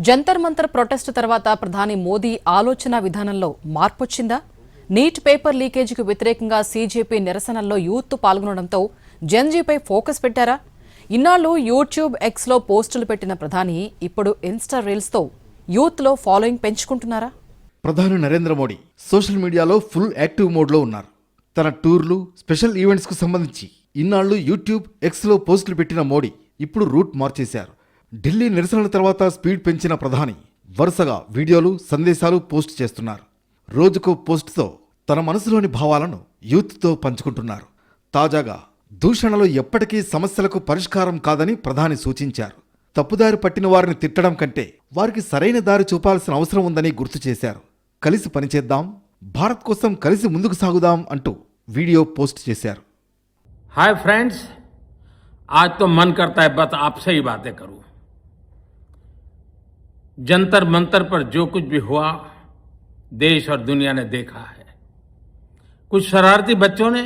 Jantar Mantar protest తర్వాత ప్రధాని మోదీ ఆలోచన విధానంలో మార్పొచ్చిందా? నీట్ పేపర్ లీకేజీకి వ్యతిరేకంగా సీజేపీ నిరసనల్లో యూత్ పాల్గొనడంతో జెన్జీపై ఫోకస్ పెట్టారా? ఇన్నాళ్లు యూట్యూబ్, ఎక్స్లో పోస్టులు పెట్టిన ప్రధాని ఇప్పుడు ఇన్స్టా రీల్స్తో యూత్లో ఫాలోయింగ్ పెంచుకుంటున్నారా? ప్రధాని నరేంద్ర మోడీ సోషల్ మీడియాలో ఫుల్ యాక్టివ్ మోడ్లో ఉన్నారు. తన టూర్లు, స్పెషల్ ఈవెంట్స్కు సంబంధించి ఇన్నాళ్లు యూట్యూబ్, ఎక్స్లో పోస్టులు పెట్టిన మోడీ ఇప్పుడు రూట్ మార్చేశారు. ఢిల్లీ నిరసనల తర్వాత స్పీడ్ పెంచిన ప్రధాని వరుసగా వీడియోలు, సందేశాలు పోస్ట్ చేస్తున్నారు. రోజుకో పోస్టుతో తన మనసులోని భావాలను యూత్తో పంచుకుంటున్నారు. తాజాగా దూషణలు ఎప్పటికీ సమస్యలకు పరిష్కారం కాదని ప్రధాని సూచించారు. తప్పుదారి పట్టిన వారిని తిట్టడం కంటే వారికి సరైన దారి చూపాల్సిన అవసరం ఉందని గుర్తు చేశారు. కలిసి పనిచేద్దాం, భారత్ కోసం కలిసి ముందుకు సాగుదాం అంటూ వీడియో పోస్ట్ చేశారు. हाय फ्रेंड्स, आज तो मन करता है बस आपसे ही बातें करूं। जंतर मंतर पर जो कुछ भी हुआ देश और दुनिया ने देखा है। कुछ शरारती बच्चों ने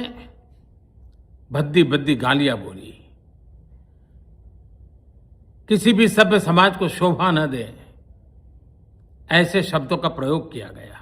भद्दी भद्दी गालियां बोली, किसी भी सभ्य समाज को शोभा न दे ऐसे शब्दों का प्रयोग किया गया।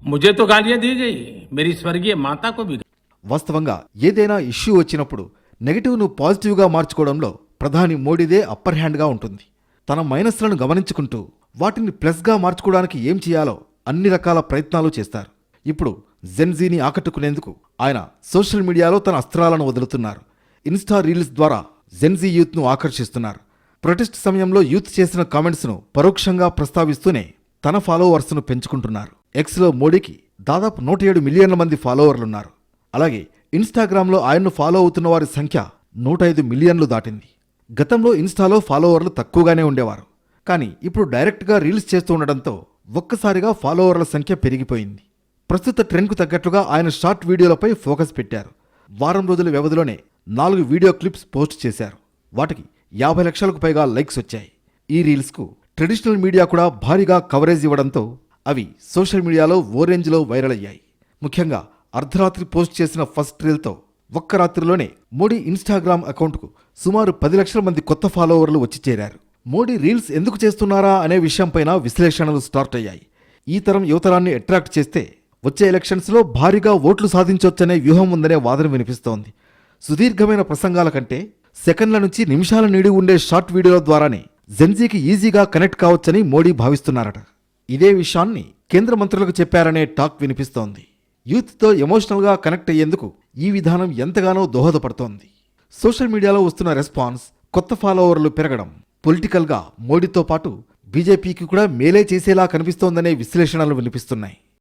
मुझे तो गालियां दी गई, मेरी स्वर्गीय माता को भी। వాస్తవంగా ఏదైనా ఇష్యూ వచ్చినప్పుడు నెగటివ్ను పాజిటివ్గా మార్చుకోవడంలో ప్రధాని మోడీదే అప్పర్ హ్యాండ్గా ఉంటుంది. తన మైనస్లను గమనించుకుంటూ వాటిని ప్లస్గా మార్చుకోవడానికి ఏం చేయాలో అన్ని రకాల ప్రయత్నాలు చేస్తారు. ఇప్పుడు జెన్జీని ఆకట్టుకునేందుకు ఆయన సోషల్ మీడియాలో తన అస్త్రాలను వదులుతున్నారు. ఇన్స్టా రీల్స్ ద్వారా జెన్జీ యూత్ను ఆకర్షిస్తున్నారు. ప్రొటెస్ట్ సమయంలో యూత్ చేసిన కామెంట్స్ను పరోక్షంగా ప్రస్తావిస్తూనే తన ఫాలోవర్స్ను పెంచుకుంటున్నారు. ఎక్స్లో మోడీకి దాదాపు 107 మిలియన్ల మంది ఫాలోవర్లున్నారు. అలాగే ఇన్స్టాగ్రామ్లో ఆయన్ను ఫాలో అవుతున్న వారి సంఖ్య 105 మిలియన్లు దాటింది. గతంలో ఇన్స్టాలో ఫాలోవర్లు తక్కువగానే ఉండేవారు. కానీ ఇప్పుడు డైరెక్ట్గా రీల్స్ చేస్తూ ఉండడంతో ఒక్కసారిగా ఫాలోవర్ల సంఖ్య పెరిగిపోయింది. ప్రస్తుత ట్రెండ్కు తగ్గట్లుగా ఆయన షార్ట్ వీడియోలపై ఫోకస్ పెట్టారు. వారం రోజుల వ్యవధిలోనే 4 వీడియో క్లిప్స్ పోస్ట్ చేశారు. వాటికి 50 లక్షలకు పైగా లైక్స్ వచ్చాయి. ఈ రీల్స్కు ట్రెడిషనల్ మీడియా కూడా భారీగా కవరేజ్ ఇవ్వడంతో అవి సోషల్ మీడియాలో ఓ రేంజ్లో వైరల్ అయ్యాయి. ముఖ్యంగా అర్ధరాత్రి పోస్ట్ చేసిన ఫస్ట్ రీల్తో ఒక్క రాత్రిలోనే మోడీ ఇన్స్టాగ్రామ్ అకౌంట్కు సుమారు 10 లక్షల మంది కొత్త ఫాలోవర్లు వచ్చి చేరారు. మోడీ రీల్స్ ఎందుకు చేస్తున్నారా అనే విషయంపైన విశ్లేషణలు స్టార్ట్ అయ్యాయి. ఈ తరం యువతరాన్ని అట్రాక్ట్ చేస్తే వచ్చే ఎలక్షన్స్లో భారీగా ఓట్లు సాధించొచ్చనే వ్యూహం ఉందనే వాదన వినిపిస్తోంది. సుదీర్ఘమైన ప్రసంగాల కంటే సెకండ్ల నుంచి నిమిషాల నిడి ఉండే షార్ట్ వీడియోల ద్వారానే జెన్జీకి ఈజీగా కనెక్ట్ కావచ్చని మోడీ భావిస్తున్నారట. ఇదే విషయాన్ని కేంద్ర మంత్రులకు చెప్పారనే టాక్ వినిపిస్తోంది. యూత్తో ఎమోషనల్గా కనెక్ట్ అయ్యేందుకు ఈ విధానం ఎంతగానో దోహదపడుతోంది. సోషల్ మీడియాలో వస్తున్న రెస్పాన్స్, కొత్త ఫాలోవర్లు పెరగడం పొలిటికల్గా మోడీతో పాటు బీజేపీకి కూడా మేలే చేసేలా కనిపిస్తోందనే విశ్లేషణలు వినిపిస్తున్నాయి.